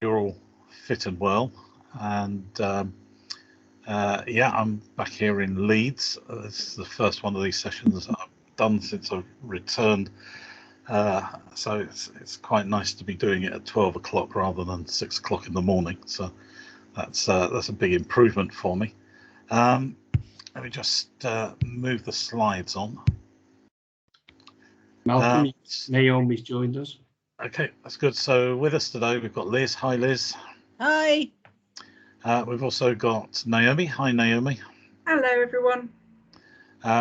you're all fit and well. And I'm back here in Leeds. This is the first one of these sessions I've done since I've returned. So it's quite nice to be doing it at 12 o'clock rather than 6 o'clock in the morning. So that's a big improvement for me. Let me just move the slides on. Malcolm, Naomi's joined us. Okay, that's good. So with us today, we've got Liz. Hi, Liz. Hi. We've also got Naomi. Hi, Naomi. Hello, everyone.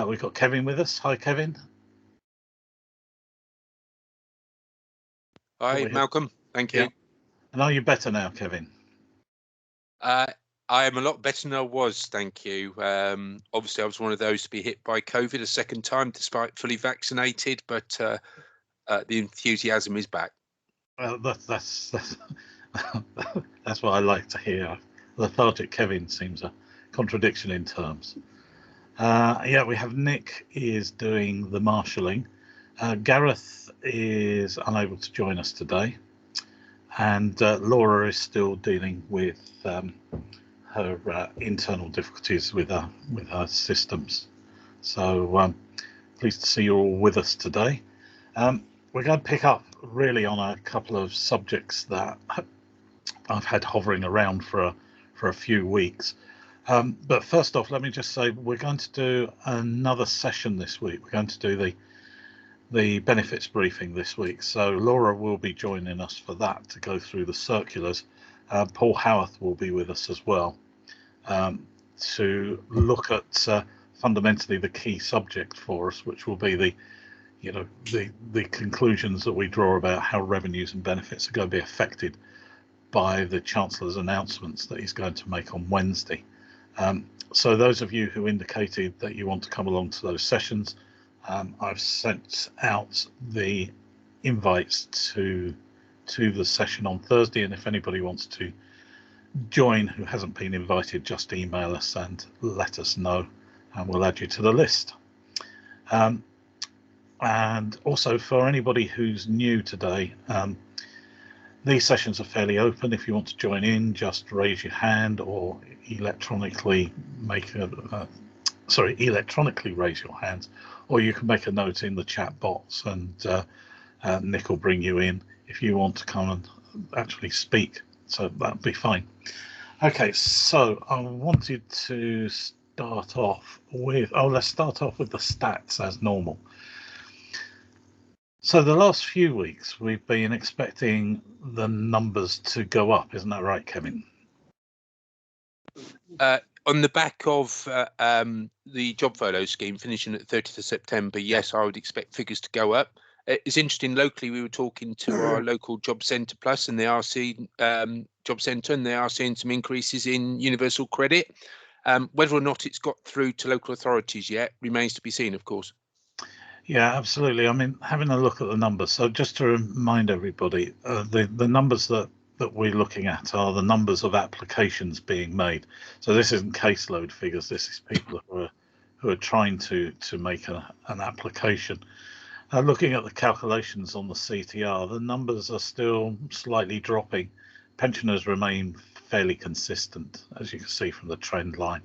We've got Kevin with us. Hi, Kevin. Hi, Malcolm. Thank you. And are you better now, Kevin? I am a lot better than I was, thank you. Obviously, I was one of those to be hit by COVID a second time, despite fully vaccinated, but the enthusiasm is back. Well, that's that's what I like to hear. Lethargic Kevin seems a contradiction in terms. We have Nick is doing the marshalling. Gareth is unable to join us today, and Laura is still dealing with her internal difficulties with her systems. So pleased to see you all with us today. We're going to pick up really on a couple of subjects that I've had hovering around for a few weeks. But first off, let me just say we're going to do another session this week. We're going to do the benefits briefing this week. So Laura will be joining us for that to go through the circulars. Paul Howarth will be with us as well to look at fundamentally the key subject for us, which will be the conclusions that we draw about how revenues and benefits are going to be affected by the Chancellor's announcements that he's going to make on Wednesday. So those of you who indicated that you want to come along to those sessions, I've sent out the invites to the session on Thursday, and if anybody wants to join who hasn't been invited, just email us and let us know, and we'll add you to the list. And also for anybody who's new today, these sessions are fairly open. If you want to join in, just raise your hand or electronically electronically raise your hands, or you can make a note in the chat box and Nick will bring you in if you want to come and actually speak. So that'd be fine. Okay, so I wanted to start off with, let's start off with the stats as normal. So the last few weeks we've been expecting the numbers to go up, isn't that right, Kevin? On the back of the job furlough scheme finishing at 30th of September, yes, I would expect figures to go up. It's interesting, locally we were talking to our local Job Centre Plus and the RC Job Centre, and they are seeing some increases in universal credit. Whether or not it's got through to local authorities yet remains to be seen, of course. Yeah, absolutely. I mean, having a look at the numbers. So just to remind everybody, the numbers that we're looking at are the numbers of applications being made. So this isn't caseload figures. This is people who are trying to make an application. Looking at the calculations on the CTR, the numbers are still slightly dropping. Pensioners remain fairly consistent, as you can see from the trend line,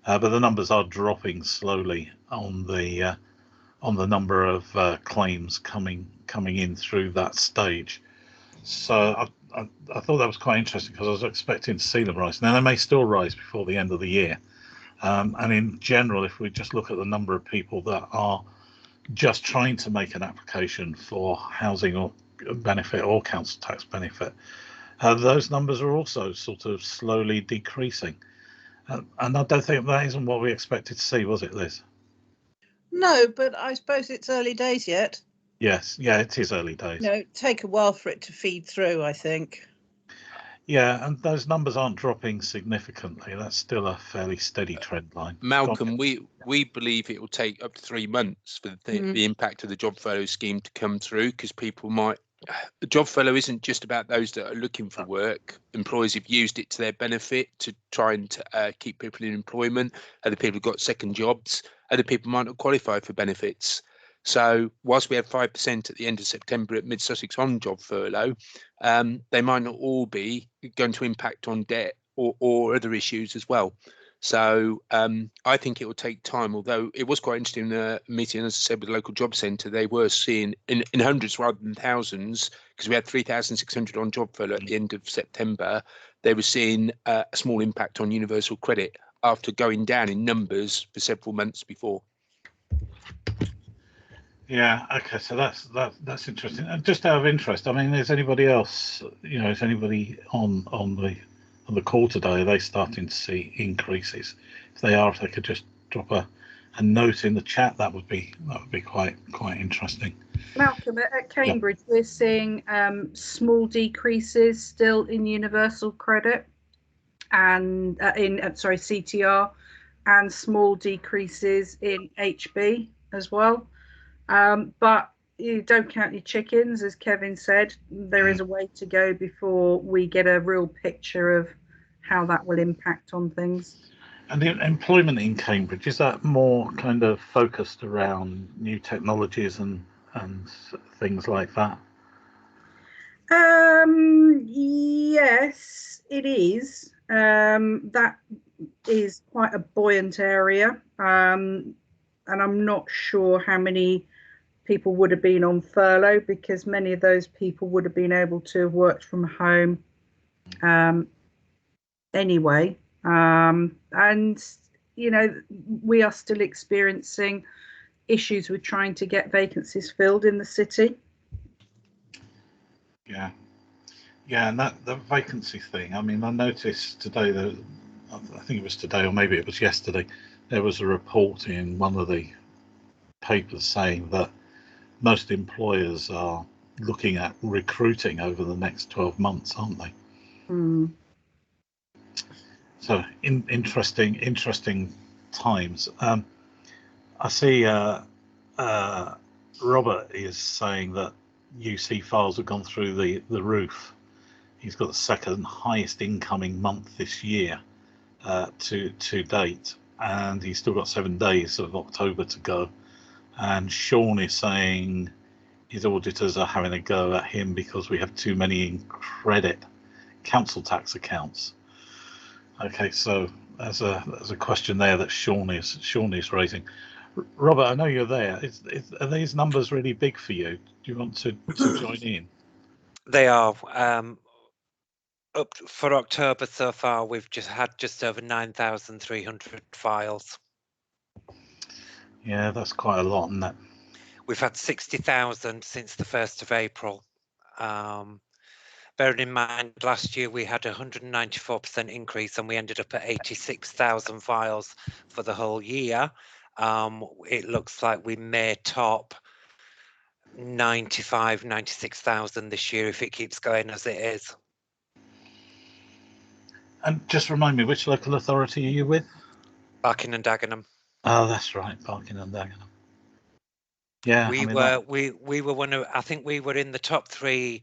but the numbers are dropping slowly on the number of claims coming in through that stage. So I thought that was quite interesting because I was expecting to see them rise. Now they may still rise before the end of the year. And in general, if we just look at the number of people that are just trying to make an application for housing or benefit or council tax benefit, those numbers are also sort of slowly decreasing. And I don't think that isn't what we expected to see, was it, Liz? No, but I suppose it's early days yet. Yes, yeah, it is early days. No, it'll take a while for it to feed through, I think. Yeah, and those numbers aren't dropping significantly. That's still a fairly steady trend line. Malcolm, we believe it will take up to 3 months for the impact of the job furlough scheme to come through, because people might. The job furlough isn't just about those that are looking for work. Employers have used it to their benefit to try and keep people in employment. Other people have got second jobs. Other people might not qualify for benefits. So whilst we had 5% at the end of September at Mid Sussex on job furlough, they might not all be going to impact on debt or other issues as well. So I think it will take time, although it was quite interesting in the meeting, as I said, with the local job centre, they were seeing in hundreds rather than thousands, because we had 3,600 on job furlough at the end of September. They were seeing a small impact on universal credit after going down in numbers for several months before. Yeah, okay, so that's interesting. And just out of interest, I mean, is anybody else, is anybody on the call today? Are they starting to see increases? If they are, if they could just drop a note in the chat, that would be quite interesting. Malcolm, at Cambridge, we're seeing small decreases still in universal credit and CTR, and small decreases in HB as well. But you don't count your chickens, as Kevin said. There is a way to go before we get a real picture of how that will impact on things. And the employment in Cambridge, is that more kind of focused around new technologies and things like that? Yes, it is. That is quite a buoyant area. And I'm not sure how many people would have been on furlough, because many of those people would have been able to have worked from home anyway. And, we are still experiencing issues with trying to get vacancies filled in the city. Yeah, and the vacancy thing, I mean, I noticed today that, I think it was today or maybe it was yesterday, there was a report in one of the papers saying that most employers are looking at recruiting over the next 12 months, aren't they? Mm. So interesting times. I see Robert is saying that UC files have gone through the roof. He's got the second highest incoming month this year to date, and he's still got 7 days of October to go. And Sean is saying his auditors are having a go at him because we have too many in credit council tax accounts. Okay, so there's a question there that Sean is raising. Robert, I know you're there. Are these numbers really big for you? Do you want to join in? They are. Up for October so far, we've had just over 9,300 files. Yeah, that's quite a lot, isn't it? We've had 60,000 since the 1st of April. Bearing in mind, last year we had a 194% increase and we ended up at 86,000 files for the whole year. It looks like we may top 96,000 this year if it keeps going as it is. And just remind me, which local authority are you with? Barking and Dagenham. Oh, that's right, Barking and Dagenham. Yeah, we were one of, I think we were in the top 3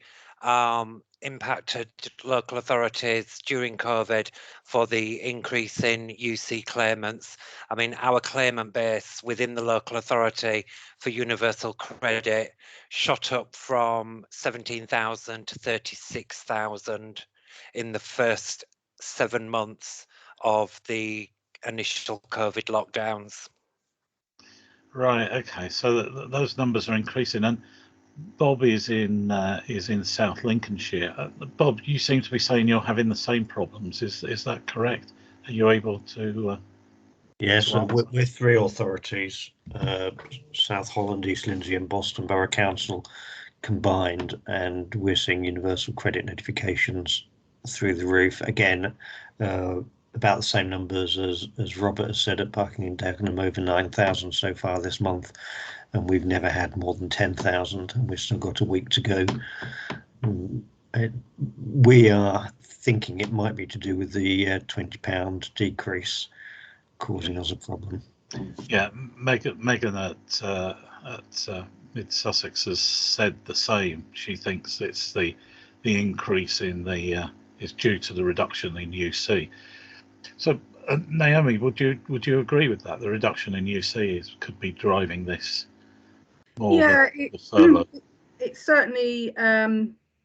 impacted local authorities during COVID for the increase in UC claimants. I mean, our claimant base within the local authority for universal credit shot up from 17,000 to 36,000 in the first 7 months of the initial COVID lockdowns. Right. Okay. So those numbers are increasing, and Bob is in South Lincolnshire. Bob, you seem to be saying you're having the same problems. Is that correct? Are you able to? Yes, and we're 3 authorities: South Holland, East Lindsey, and Boston Borough Council combined, and we're seeing universal credit notifications through the roof again. About the same numbers as Robert has said at Barking and Dagenham, over 9,000 so far this month, and we've never had more than 10,000, and we've still got a week to go. We are thinking it might be to do with the £20 decrease causing us a problem. Yeah, Megan at Mid Sussex has said the same. She thinks it's the increase in the is due to the reduction in UC. So, Naomi, would you agree with that? The reduction in UC could be driving this more Yeah, the furlough. it certainly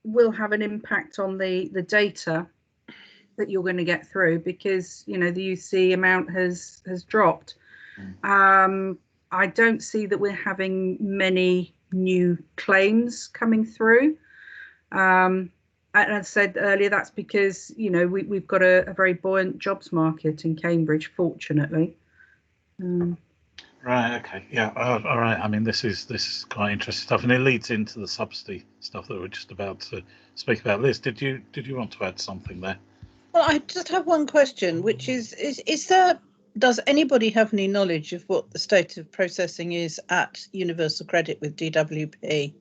will have an impact on the data that you're going to get through, because the UC amount has dropped. I don't see that we're having many new claims coming through. And as I said earlier, that's because we've got a very buoyant jobs market in Cambridge, fortunately. Right. Okay. Yeah. All right. I mean, this is quite interesting stuff, and it leads into the subsidy stuff that we're just about to speak about. Liz, did you want to add something there? Well, I just have one question, which is there, does anybody have any knowledge of what the state of processing is at Universal Credit with DWP?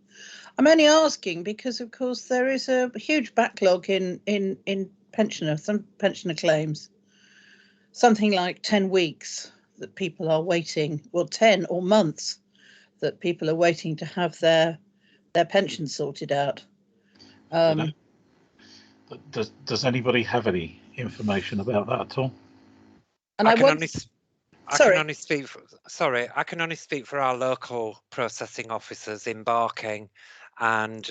I'm only asking because, of course, there is a huge backlog in some pensioner claims. Something like 10 weeks that people are waiting, well, 10 or months that people are waiting to have their pension sorted out. Does anybody have any information about that at all? And I can only speak for our local processing officers in Barking, and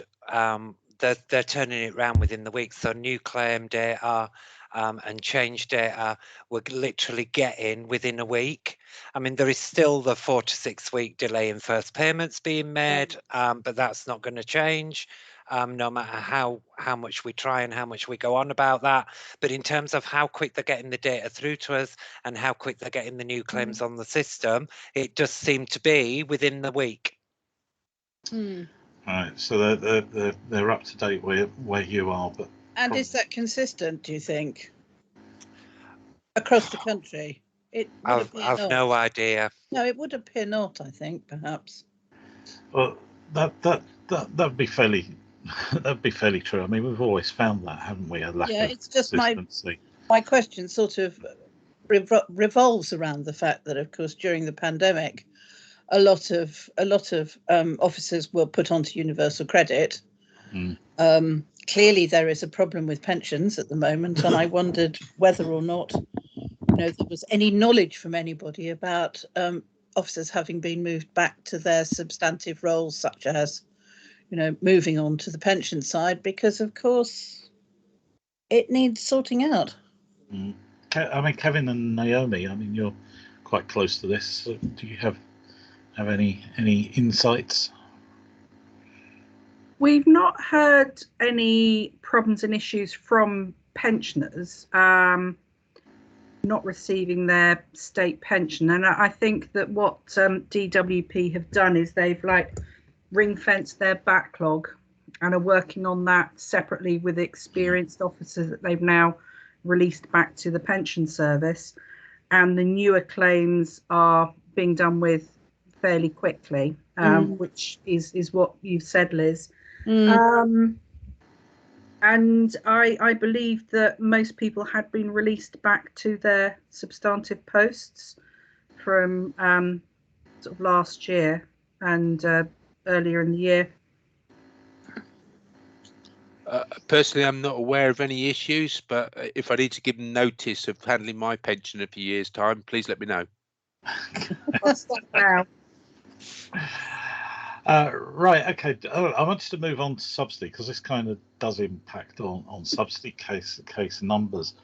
they're turning it around within the week. So new claim data and change data we're literally getting within a week. I mean, there is still the 4 to 6 week delay in first payments being made, but that's not going to change. No matter how much we try and how much we go on about that. But in terms of how quick they're getting the data through to us and how quick they're getting the new claims on the system, it does seem to be within the week. Mm. All right, so they're up to date where you are, but is that consistent, do you think, across the country? I've no idea. No, it would appear not. I think perhaps. Well, that'd be fairly true. I mean, we've always found that, haven't we? A lack of it's just consistency. My question sort of revolves around the fact that, of course, during the pandemic, a lot of officers were put onto universal credit. Clearly, there is a problem with pensions at the moment, and I wondered whether or not there was any knowledge from anybody about officers having been moved back to their substantive roles, such as moving on to the pension side, because of course it needs sorting out. I mean, Kevin and Naomi, I mean, you're quite close to this. So do you have any insights? We've not heard any problems and issues from pensioners not receiving their state pension, and I think that what DWP have done is they've ring-fenced their backlog and are working on that separately with experienced officers that they've now released back to the pension service, and the newer claims are being done with fairly quickly, which is what you've said, Liz. And I believe that most people had been released back to their substantive posts from sort of last year and earlier in the year. Personally, I'm not aware of any issues, but if I need to give them notice of handling my pension in a few years' time, please let me know. I'll stop now. Right, okay. I wanted to move on to subsidy because this kind of does impact on subsidy case numbers,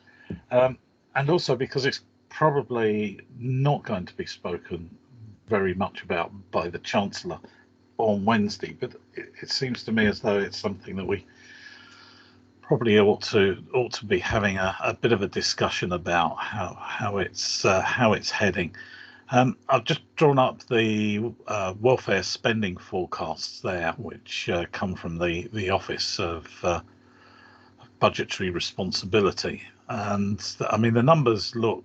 and also because it's probably not going to be spoken very much about by the Chancellor on Wednesday, but it seems to me as though it's something that we probably ought to be having a bit of a discussion about how it's heading. I've just drawn up the welfare spending forecasts there, which come from the Office of Budgetary Responsibility, and I mean the numbers look,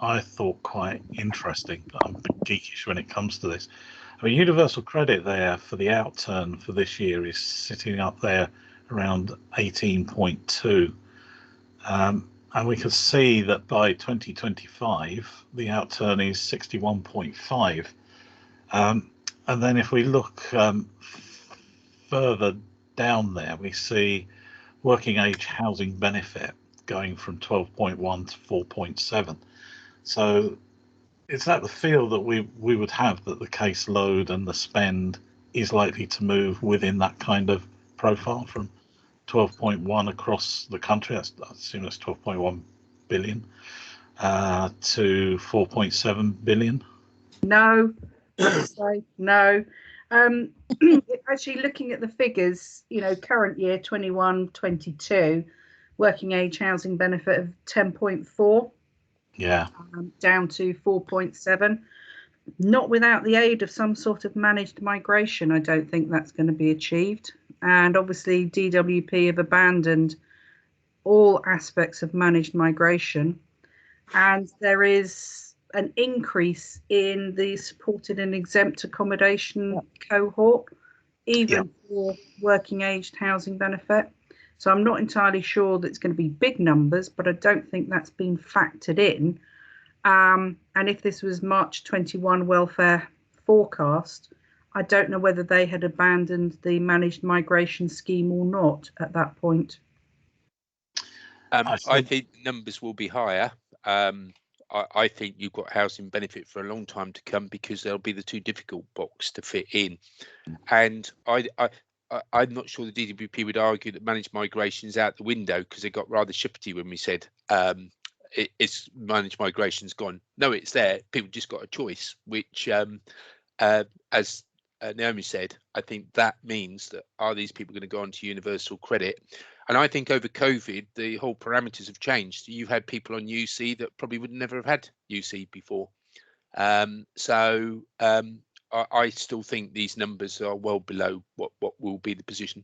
I thought, quite interesting. I'm a bit geekish when it comes to this. I mean, universal credit there for the outturn for this year is sitting up there around 18.2. And we can see that by 2025, the outturn is 61.5. And then if we look further down there, we see working age housing benefit going from 12.1 to 4.7. So is that the feel that we would have, that the caseload and the spend is likely to move within that kind of profile from 12.1 across the country. I assume that's 12.1 billion to 4.7 billion. No, I'd say no. Actually, looking at the figures, current year 21-22, working age housing benefit of 10.4. Yeah. Down to 4.7. Not without the aid of some sort of managed migration. I don't think that's going to be achieved. And obviously, DWP have abandoned all aspects of managed migration. And there is an increase in the supported and exempt accommodation cohort, even for working aged housing benefit. So I'm not entirely sure that it's going to be big numbers, but I don't think that's been factored in. And if this was March 21 welfare forecast, I don't know whether they had abandoned the managed migration scheme or not at that point. I think the numbers will be higher. I think you've got housing benefit for a long time to come because they'll be the too difficult box to fit in. And I'm not sure the DWP would argue that managed migration is out the window, because they got rather shippity when we said it's managed migration's gone. No, it's there. People just got a choice, which as Naomi said, I think that means that are these people going to go on to universal credit? And I think over COVID, the whole parameters have changed. You've had people on UC that probably would never have had UC before. So I still think these numbers are well below what will be the position.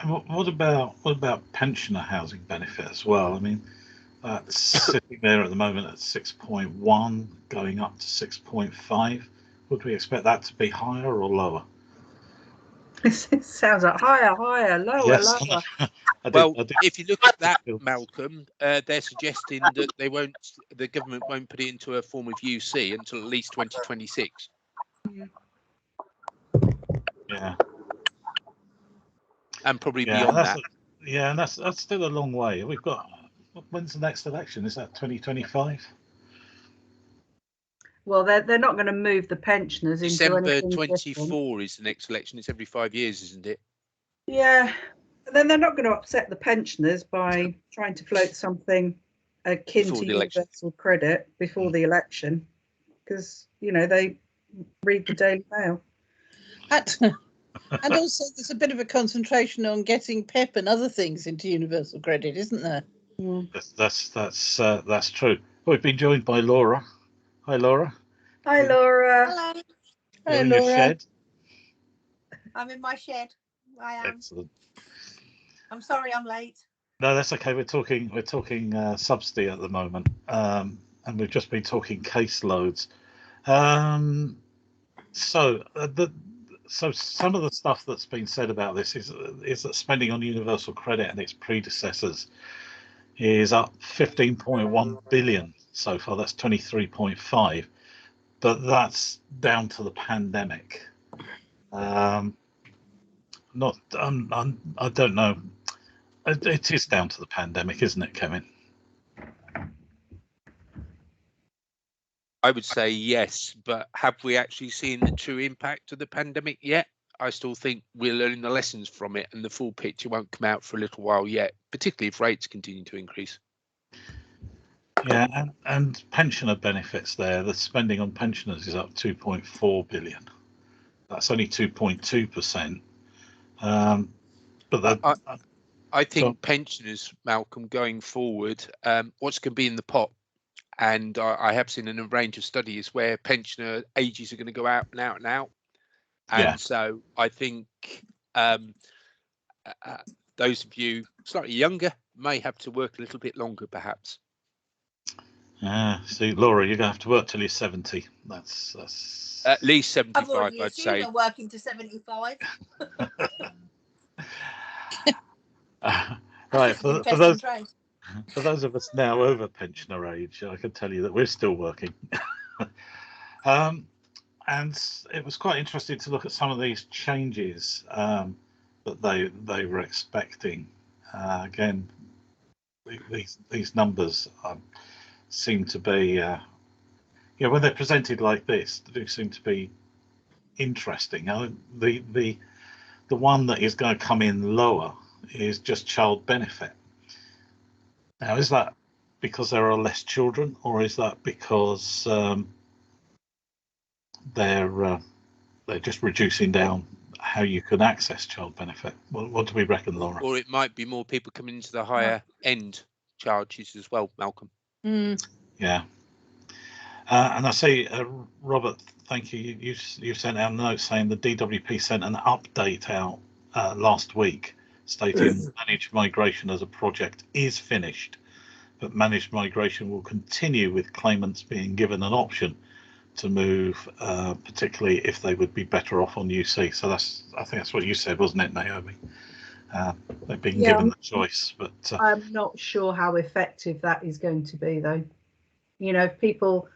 And what about pensioner housing benefit as well? I mean, that's sitting there at the moment at 6.1, going up to 6.5. Would we expect that to be higher or lower? It sounds like higher, lower, lower. If you look at that, Malcolm, they're suggesting that the government won't put it into a form of UC until at least 2026. Yeah. And probably beyond that. And that's still a long way. We've got, when's the next election? Is that 2025? Well, they're not going to move the pensioners into December anything 24 different. is the next election. It's every 5 years, isn't it? Yeah. And then they're not going to upset the pensioners by trying to float something akin to universal credit before the election, because they read the Daily Mail. And also, there's a bit of a concentration on getting PEP and other things into universal credit, isn't there? That's true. We've been joined by Laura. Hi, Laura. Hi, Laura. Hello. You're in your shed. I'm in my shed. I am. Excellent. I'm sorry I'm late. No, that's okay. We're talking subsidy at the moment, and we've just been talking caseloads. So some of the stuff that's been said about this is that spending on universal credit and its predecessors is up 15.1 billion so far. That's 23.5, but that's down to the pandemic. I don't know. It is down to the pandemic, isn't it, Kevin? I would say yes, but have we actually seen the true impact of the pandemic yet? I still think we're learning the lessons from it, and the full picture won't come out for a little while yet, particularly if rates continue to increase. Yeah, and pensioner benefits there. The spending on pensioners is up 2.4 billion. That's only 2.2%. But I think pensioners, Malcolm, going forward, what's going to be in the pot? And I have seen in a range of studies where pensioner ages are going to go out and out and out. And so I think those of you slightly younger may have to work a little bit longer, perhaps. See, Laura, you're going to have to work till you're 70. That's at least 75, I've already I'd say. You're working to 75. Right, for those of us now over pensioner age, I can tell you that we're still working. And it was quite interesting to look at some of these changes that they were expecting. Again, these numbers seem to be, when they're presented like this, they do seem to be interesting. The one that is going to come in lower is just child benefit. Now, is that because there are less children, or is that because they're just reducing down how you can access child benefit? What do we reckon, Laura? Or it might be more people coming into the higher end charges as well, Malcolm. Yeah. And I see, Robert, thank you. You sent out a note saying the DWP sent an update out last week stating managed migration as a project is finished, but managed migration will continue with claimants being given an option to move, particularly if they would be better off on UC. So I think that's what you said, wasn't it, Naomi? They've been given the choice, but I'm not sure how effective that is going to be, though. You know, if people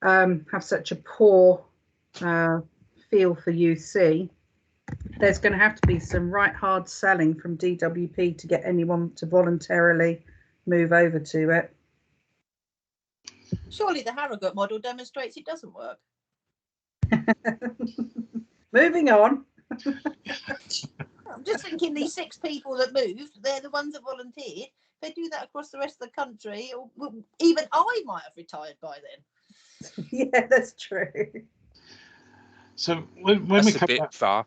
have such a poor feel for UC, there's going to have to be some right hard selling from DWP to get anyone to voluntarily move over to it. Surely the Harrogate model demonstrates it doesn't work. Moving on. I'm just thinking these 6 people that moved, they're the ones that volunteered. If they do that across the rest of the country, or even I might have retired by then. Yeah, that's true. So when That's we a come bit back, far.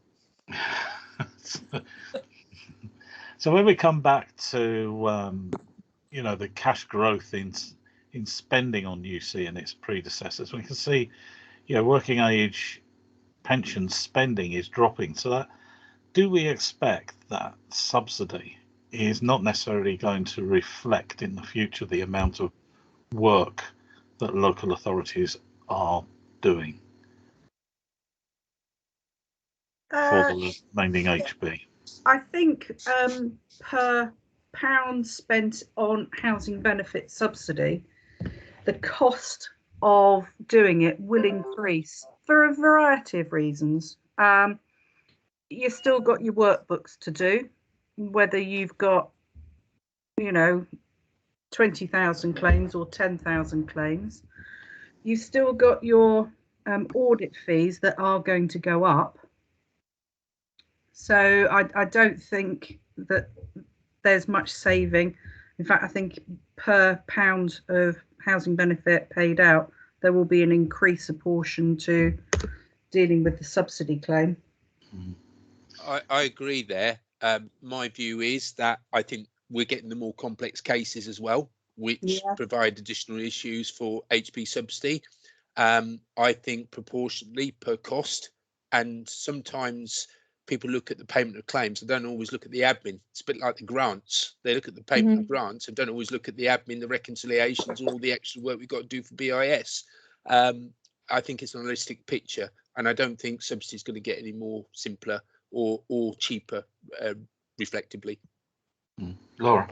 so when we come back to you know, the cash growth in spending on UC and its predecessors, we can see, you know, working age pension spending is dropping. So that, do we expect that subsidy is not necessarily going to reflect in the future the amount of work that local authorities are doing for the remaining HB? I think per pound spent on housing benefit subsidy, the cost of doing it will increase for a variety of reasons. You've still got your workbooks to do, whether you've got, you know, 20,000 claims or 10,000 claims. You've still got your audit fees that are going to go up. So I don't think that there's much saving. In fact, I think per pound of housing benefit paid out, there will be an increased proportion to dealing with the subsidy claim. I agree there. My view is that I think we're getting the more complex cases as well, which provide additional issues for HP subsidy. I think proportionately per cost, and sometimes people look at the payment of claims and don't always look at the admin. It's a bit like the grants. They look at the payment of grants and don't always look at the admin, the reconciliations, and all the extra work we've got to do for BIS. I think it's an holistic picture, and I don't think subsidy is going to get any more simpler or cheaper, reflectively. Laura?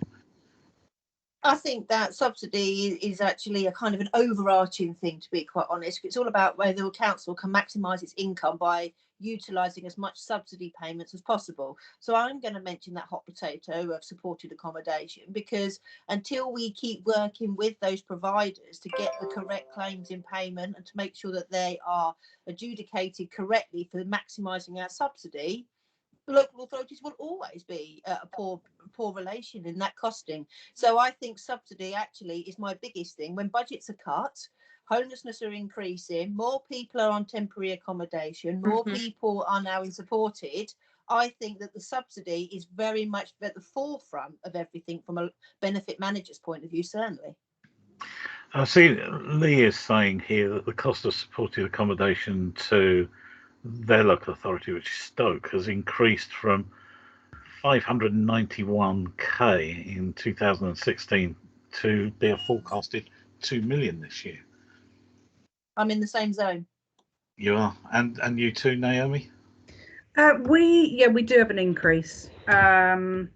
I think that subsidy is actually a kind of an overarching thing, to be quite honest. It's all about whether the council can maximise its income by utilising as much subsidy payments as possible. So I'm going to mention that hot potato of supported accommodation, because until we keep working with those providers to get the correct claims in payment and to make sure that they are adjudicated correctly for maximising our subsidy, local authorities will always be a poor relation in that costing. So I think subsidy actually is my biggest thing. When budgets are cut, homelessness are increasing, more people are on temporary accommodation, more people are now supported. I think that the subsidy is very much at the forefront of everything from a benefit manager's point of view, certainly. I see Lee is saying here that the cost of supported accommodation to their local authority, which is Stoke, has increased from 591k in 2016 to be a forecasted 2 million this year. I'm in the same zone. You are, and you too, Naomi? We do have an increase, and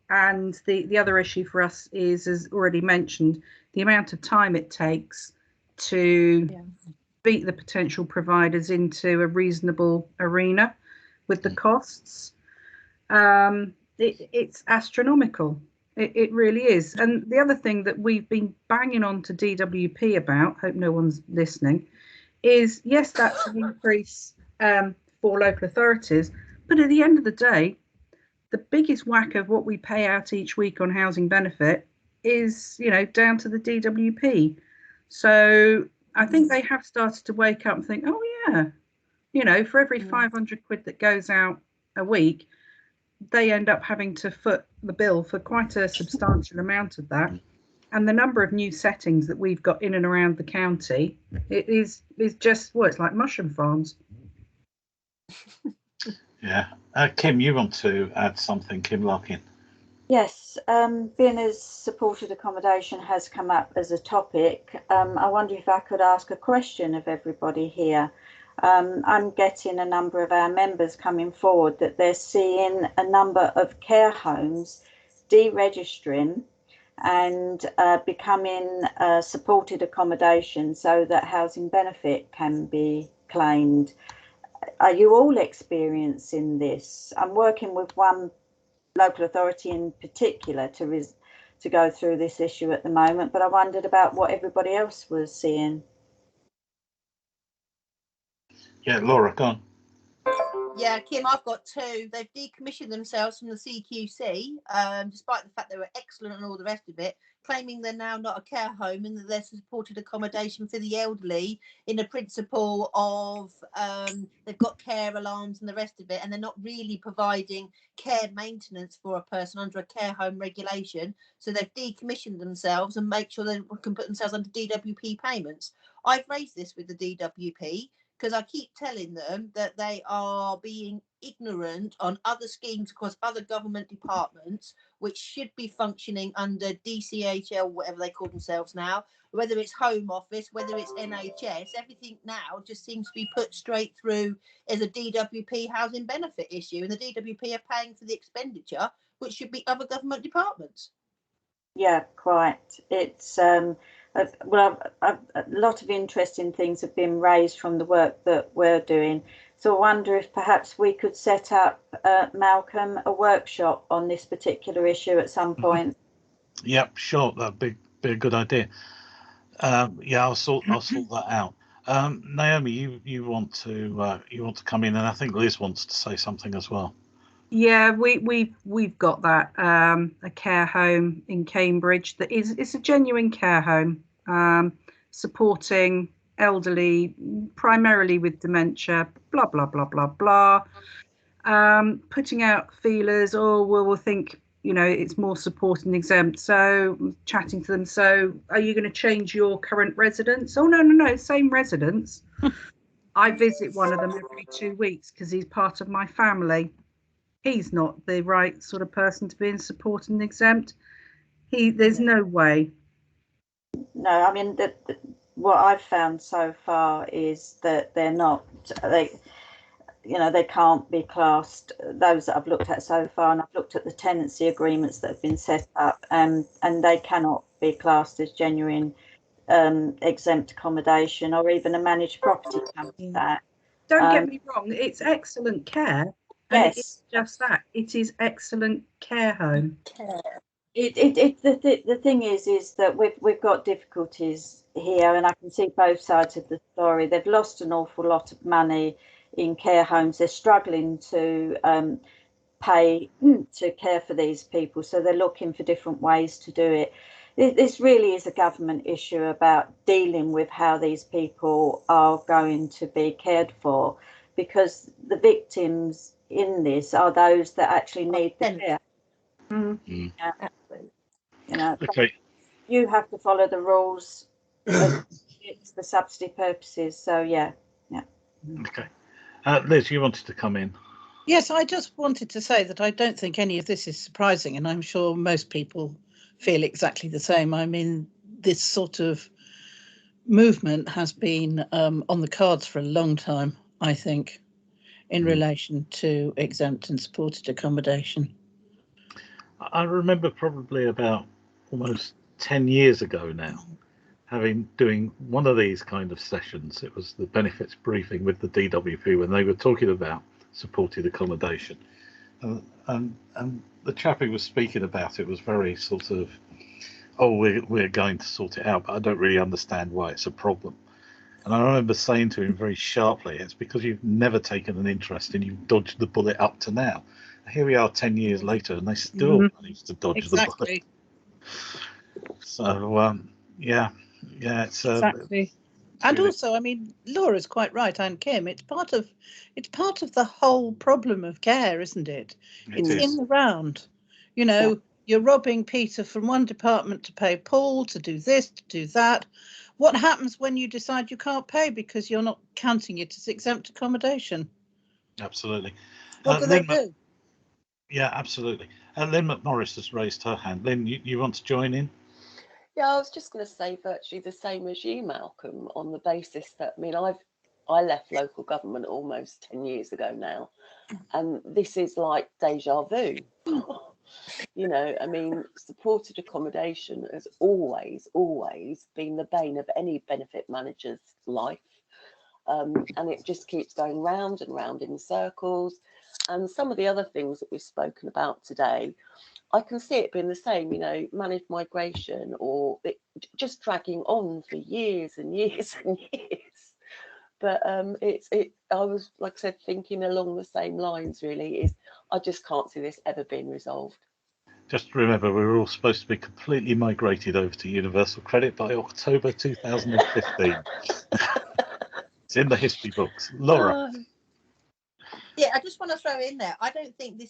the other issue for us is, as already mentioned, the amount of time it takes to beat the potential providers into a reasonable arena with the costs. It's astronomical. It really is. And the other thing that we've been banging on to DWP about, hope no one's listening, is yes, that's an increase for local authorities. But at the end of the day, the biggest whack of what we pay out each week on housing benefit is, you know, down to the DWP. So I think they have started to wake up and think, oh yeah, you know, for every 500 quid that goes out a week, they end up having to foot the bill for quite a substantial amount of that. And the number of new settings that we've got in and around the county, it is just, well, it's like mushroom farms. Yeah. Kim, you want to add something, Kim Larkin? Yes, being as supported accommodation has come up as a topic, I wonder if I could ask a question of everybody here. I'm getting a number of our members coming forward that they're seeing a number of care homes deregistering and becoming supported accommodation so that housing benefit can be claimed. Are you all experiencing this? I'm working with one local authority in particular to go through this issue at the moment, but I wondered about what everybody else was seeing. Yeah, Laura, go on. Yeah, Kim, I've got two. They've decommissioned themselves from the CQC, despite the fact they were excellent and all the rest of it, claiming they're now not a care home and that they're supported accommodation for the elderly in the principle of they've got care alarms and the rest of it, and they're not really providing care maintenance for a person under a care home regulation. So they've decommissioned themselves and make sure they can put themselves under DWP payments. I've raised this with the DWP, because I keep telling them that they are being ignorant on other schemes across other government departments, which should be functioning under DCHL, whatever they call themselves now, whether it's Home Office, whether it's NHS, everything now just seems to be put straight through as a DWP housing benefit issue, and the DWP are paying for the expenditure, which should be other government departments. Yeah, quite. It's well, a lot of interesting things have been raised from the work that we're doing. So I wonder if perhaps we could set up, Malcolm, a workshop on this particular issue at some point. Yep, sure. That'd be a good idea. Yeah, I'll sort that out. Naomi, you want to come in, and I think Liz wants to say something as well. Yeah, we've got that, a care home in Cambridge that it's a genuine care home, supporting elderly primarily with dementia, blah blah blah blah blah. Putting out feelers, or we'll think, you know, it's more support and exempt. So chatting to them, so are you going to change your current residence? Oh no, same residence. I visit one of them every 2 weeks because he's part of my family. He's not the right sort of person to be in support and exempt. There's no way. No, I mean, what I've found so far is that they can't be classed, those that I've looked at so far, and I've looked at the tenancy agreements that have been set up, and they cannot be classed as genuine exempt accommodation, or even a managed property company. That don't get me wrong, it's excellent care. And yes, it's just that. It is excellent care home. The thing is that we've got difficulties here, and I can see both sides of the story. They've lost an awful lot of money in care homes. They're struggling to pay to care for these people, so they're looking for different ways to do it. This really is a government issue about dealing with how these people are going to be cared for, because the victims in this are those that actually need the care. Mm-hmm. Yeah. You know, okay. You have to follow the rules. It's for subsidy purposes. So yeah. Okay, Liz, you wanted to come in. Yes, I just wanted to say that I don't think any of this is surprising, and I'm sure most people feel exactly the same. I mean, this sort of movement has been on the cards for a long time, I think, in relation to exempt and supported accommodation. I remember probably about almost 10 years ago now, doing one of these kind of sessions. It was the benefits briefing with the DWP when they were talking about supported accommodation, and the chap who was speaking about it was very sort of, oh, we're going to sort it out, but I don't really understand why it's a problem. And I remember saying to him very sharply, it's because you've never taken an interest and you've dodged the bullet up to now. Here we are 10 years later and they still manage to dodge the bullet. So, yeah, it's exactly. And really, also, I mean, Laura's quite right, and Kim, it's part of the whole problem of care, isn't it? It's in the round. You know, you're robbing Peter from one department to pay Paul, to do this, to do that. What happens when you decide you can't pay because you're not counting it as exempt accommodation? Absolutely. What do they do? Yeah, absolutely. Lynn McMorris has raised her hand. Lynn, you want to join in? Yeah, I was just going to say virtually the same as you, Malcolm, on the basis that, I mean, I left local government almost 10 years ago now, and this is like deja vu. You know, I mean, supported accommodation has always been the bane of any benefit manager's life. And it just keeps going round and round in circles. And some of the other things that we've spoken about today, I can see it being the same, you know, managed migration, or it just dragging on for years and years and years. But I was, like I said, thinking along the same lines, really, is I just can't see this ever being resolved. Just remember, we were all supposed to be completely migrated over to universal credit by October 2015. It's in the history books. Laura. Yeah, I just want to throw in there, I don't think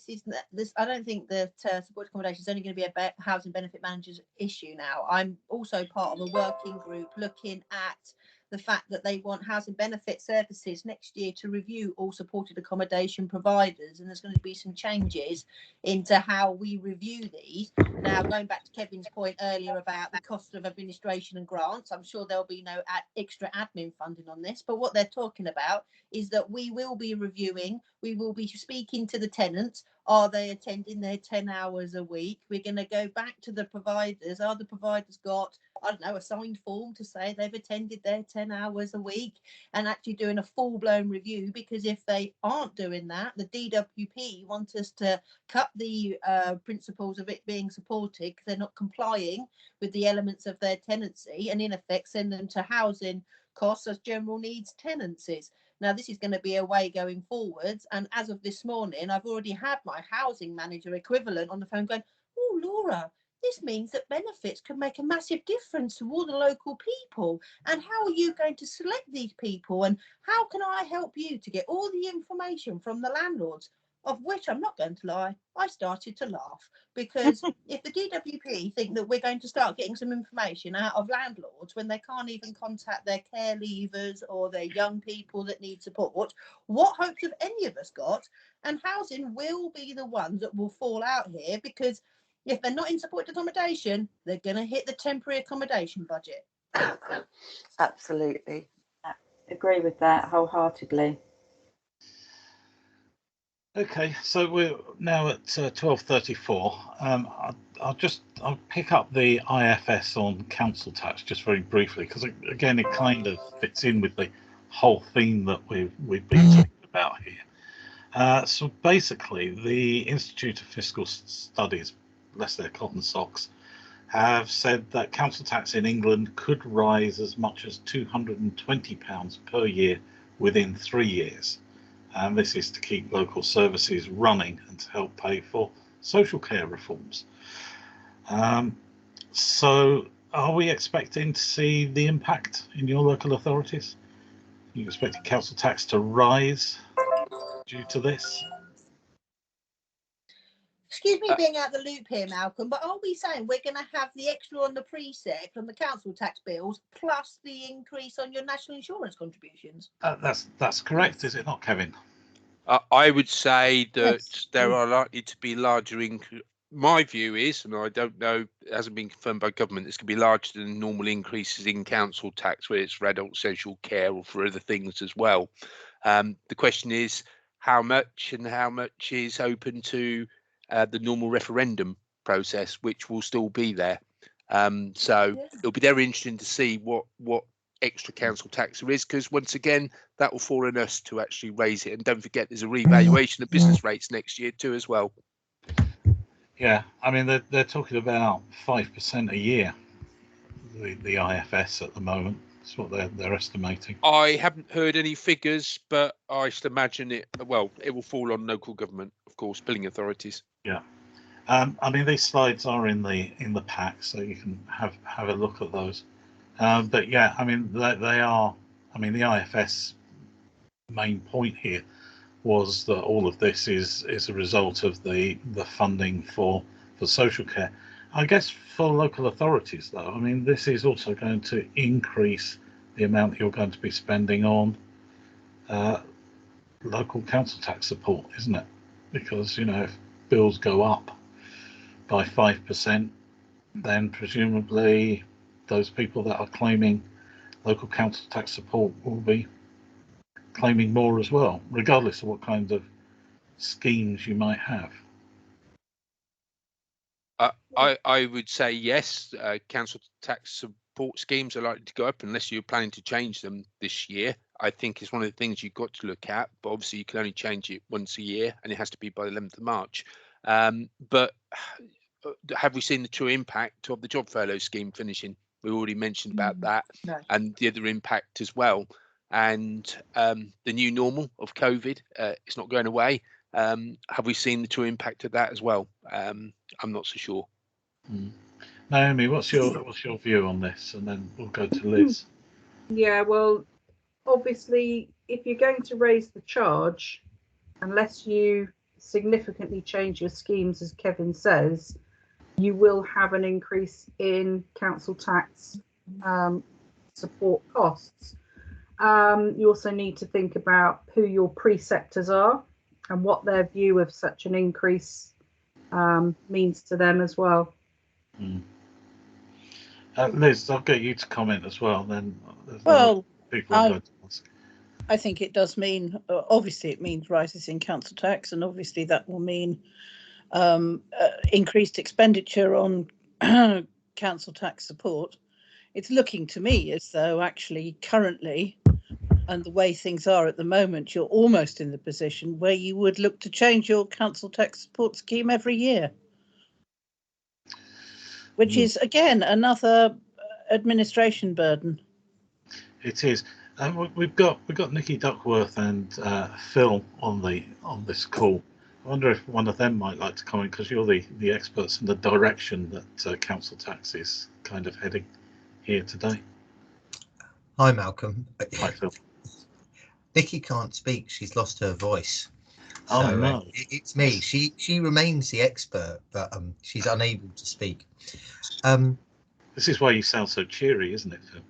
I don't think that supported accommodation is only going to be a housing benefit managers issue now. I'm also part of a working group looking at the fact that they want housing benefit services next year to review all supported accommodation providers, and there's going to be some changes into how we review these. Now, going back to Kevin's point earlier about the cost of administration and grants, I'm sure there'll be no extra admin funding on this, but what they're talking about is that we will be reviewing, we will be speaking to the tenants. Are they attending their 10 hours a week? We're going to go back to the providers. Are the providers got, I don't know, a signed form to say they've attended their 10 hours a week, and actually doing a full-blown review? Because if they aren't doing that, the DWP want us to cut the principles of it being supported because they're not complying with the elements of their tenancy, and in effect send them to housing costs as general needs tenancies. Now, this is going to be a way going forwards. And as of this morning, I've already had my housing manager equivalent on the phone going, oh, Laura, this means that benefits can make a massive difference to all the local people. And how are you going to select these people? And how can I help you to get all the information from the landlords? Of which, I'm not going to lie, I started to laugh, because if the DWP think that we're going to start getting some information out of landlords when they can't even contact their care leavers or their young people that need support, what hopes have any of us got? And housing will be the ones that will fall out here, because if they're not in supported accommodation, they're going to hit the temporary accommodation budget. Absolutely. I agree with that wholeheartedly. Okay, so we're now at 12:34. I'll pick up the IFS on council tax just very briefly, because again it kind of fits in with the whole theme that we've been talking about here. So basically, the Institute of Fiscal Studies, bless their cotton socks, have said that council tax in England could rise as much as £220 per year within 3 years. And this is to keep local services running and to help pay for social care reforms. So are we expecting to see the impact in your local authorities? Are you expecting council tax to rise due to this? Excuse me being out the loop here, Malcolm, but are we saying we're going to have the extra on the precept on the council tax bills plus the increase on your national insurance contributions? That's correct, is it not, Kevin? I would say that there are likely to be larger increase. My view is, and I don't know, it hasn't been confirmed by government, it's going to be larger than normal increases in council tax, whether it's for adult social care or for other things as well. The question is how much, and how much is open to the normal referendum process, which will still be there. So it'll be very interesting to see what extra council tax there is, because once again that will fall on us to actually raise it. And don't forget, there's a revaluation of business rates next year too as well. Yeah, I mean they're talking about 5% a year, the IFS at the moment. That's what they're estimating. I haven't heard any figures, but I should imagine it will fall on local government, of course, billing authorities. Yeah. I mean, these slides are in the pack, so you can have a look at those. But yeah, I mean, they are. I mean, the IFS main point here was that all of this is a result of the funding for social care. I guess for local authorities, though, I mean, this is also going to increase the amount you're going to be spending on local council tax support, isn't it? Because, you know, if bills go up by 5%, then presumably those people that are claiming local council tax support will be claiming more as well, regardless of what kind of schemes you might have. I would say yes, council tax support schemes are likely to go up unless you're planning to change them this year. I think it's one of the things you've got to look at, but obviously you can only change it once a year and it has to be by the 11th of March. But have we seen the true impact of the job furlough scheme finishing? We already mentioned about that. No. And the other impact as well. And the new normal of COVID, it's not going away. Have we seen the true impact of that as well? I'm not so sure. Naomi, what's your view on this? And then we'll go to Liz. Yeah, well, obviously, if you're going to raise the charge, unless you significantly change your schemes, as Kevin says, you will have an increase in council tax support costs. You also need to think about who your preceptors are and what their view of such an increase means to them as well. Liz, I'll get you to comment as well. Then, well, people are going to ask. I think it does mean, obviously, it means rises in council tax, and obviously that will mean increased expenditure on council tax support. It's looking to me as though actually currently, and the way things are at the moment, you're almost in the position where you would look to change your council tax support scheme every year, which is again another administration burden. It is. We've got Nikki Duckworth and Phil on this call. I wonder if one of them might like to comment, because you're the experts in the direction that council tax is kind of heading here today. Hi, Malcolm. Hi, Phil. Nikki can't speak. She's lost her voice. Oh, so, no. It's me. She remains the expert, but she's unable to speak. This is why you sound so cheery, isn't it, Phil?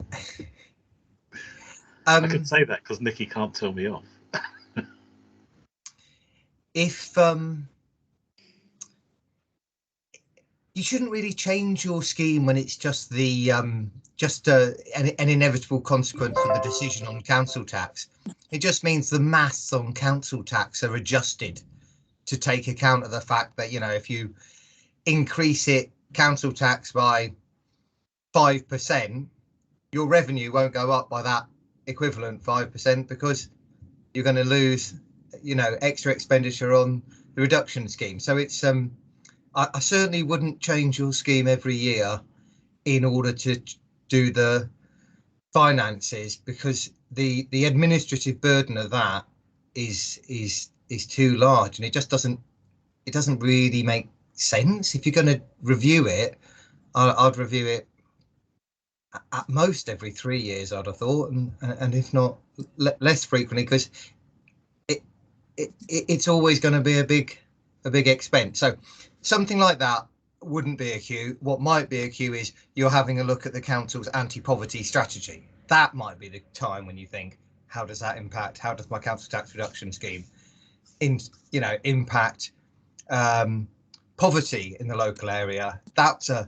I can say that because Nikki can't tell me off. If you shouldn't really change your scheme when it's just the an inevitable consequence of the decision on council tax. It just means the maths on council tax are adjusted to take account of the fact that, you know, if you increase it council tax by 5%, your revenue won't go up by that equivalent 5% because you're going to lose, you know, extra expenditure on the reduction scheme. So it's I certainly wouldn't change your scheme every year in order to do the finances, because the administrative burden of that is too large, and it just doesn't really make sense. If you're going to review it, I'd review it at most every 3 years, I'd have thought, and if not less frequently, because it's always going to be a big expense. So something like that wouldn't be a queue. What might be a queue is you're having a look at the council's anti-poverty strategy. That might be the time when you think, how does that impact? How does my council tax reduction scheme impact poverty in the local area? That's a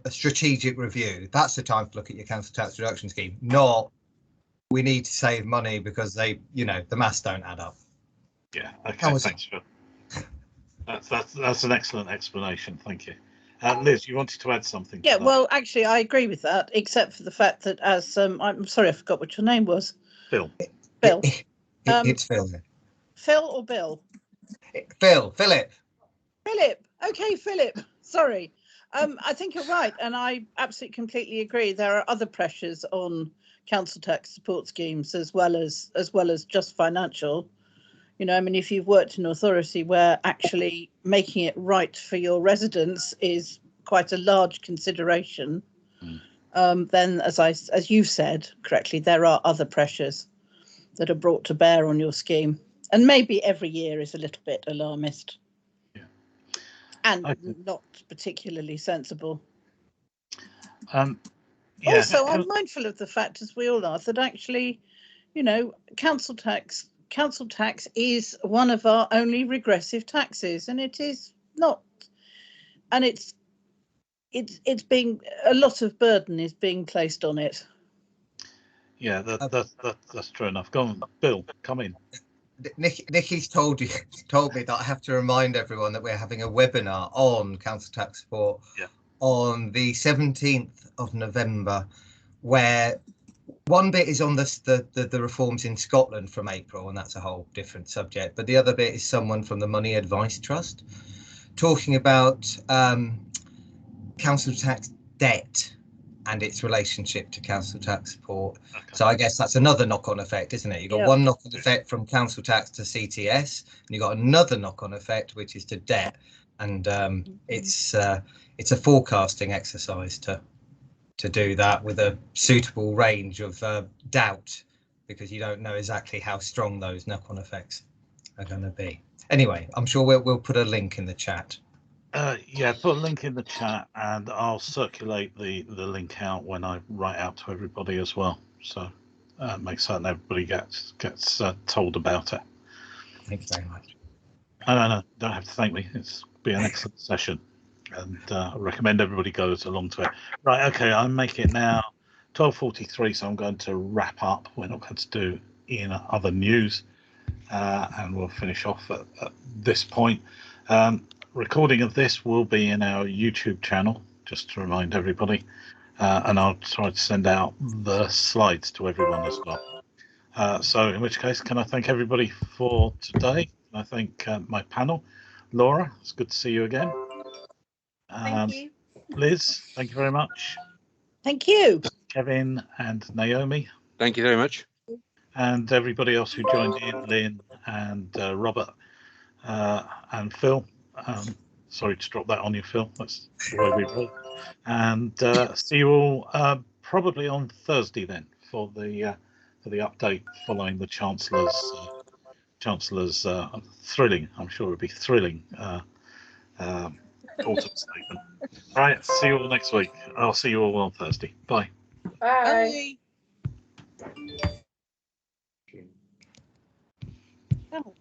strategic review. That's the time to look at your council tax reduction scheme, not we need to save money because the maths don't add up. Yeah, okay, thanks, Phil. That's an excellent explanation. Thank you. Liz, you wanted to add something? Yeah, well, actually, I agree with that, except for the fact that as I'm sorry, I forgot what your name was. Phil. Phil. It's Phil. Phil or Bill? Philip. Philip. Okay, Philip. Sorry. I think you're right, and I absolutely completely agree. There are other pressures on council tax support schemes as well as just financial. You know, I mean, if you've worked in authority where actually making it right for your residents is quite a large consideration, then as you've said correctly, there are other pressures that are brought to bear on your scheme, and maybe every year is a little bit alarmist, and not particularly sensible. Also, I'm mindful of the fact, as we all are, that actually, you know, council tax is one of our only regressive taxes, and it is not, and it's being, a lot of burden is being placed on it. Yeah, that's true enough. Go on, Bill, come in. Nikki's told me that I have to remind everyone that we're having a webinar on council tax support on the 17th of November, where one bit is on the reforms in Scotland from April, and that's a whole different subject. But the other bit is someone from the Money Advice Trust talking about council tax debt and its relationship to council tax support. Okay. So I guess that's another knock-on effect, isn't it? You've got one knock-on effect from council tax to CTS, and you've got another knock-on effect, which is to debt. And it's a forecasting exercise to do that with a suitable range of doubt, because you don't know exactly how strong those knock-on effects are going to be. Anyway, I'm sure we'll put a link in the chat. Yeah, put a link in the chat, and I'll circulate the link out when I write out to everybody as well. So make certain everybody gets told about it. Thank you very much. No, don't have to thank me. It's been an excellent session, and I recommend everybody goes along to it. Right, okay, I'm making it now 12:43, so I'm going to wrap up. We're not going to do in other news, and we'll finish off at this point. Recording of this will be in our YouTube channel, just to remind everybody, and I'll try to send out the slides to everyone as well. So in which case, can I thank everybody for today? I thank my panel. Laura, it's good to see you again. Thank you. Liz, thank you very much. Thank you. Kevin and Naomi. Thank you very much. And everybody else who joined in, Lynn and Robert and Phil. Sorry to drop that on you, Phil. That's the way we roll. And see you all probably on Thursday then for the update following the Chancellor's thrilling, I'm sure it'll be thrilling autumn statement. All right, see you all next week. I'll see you all on Thursday. Bye. Bye. Bye. Oh.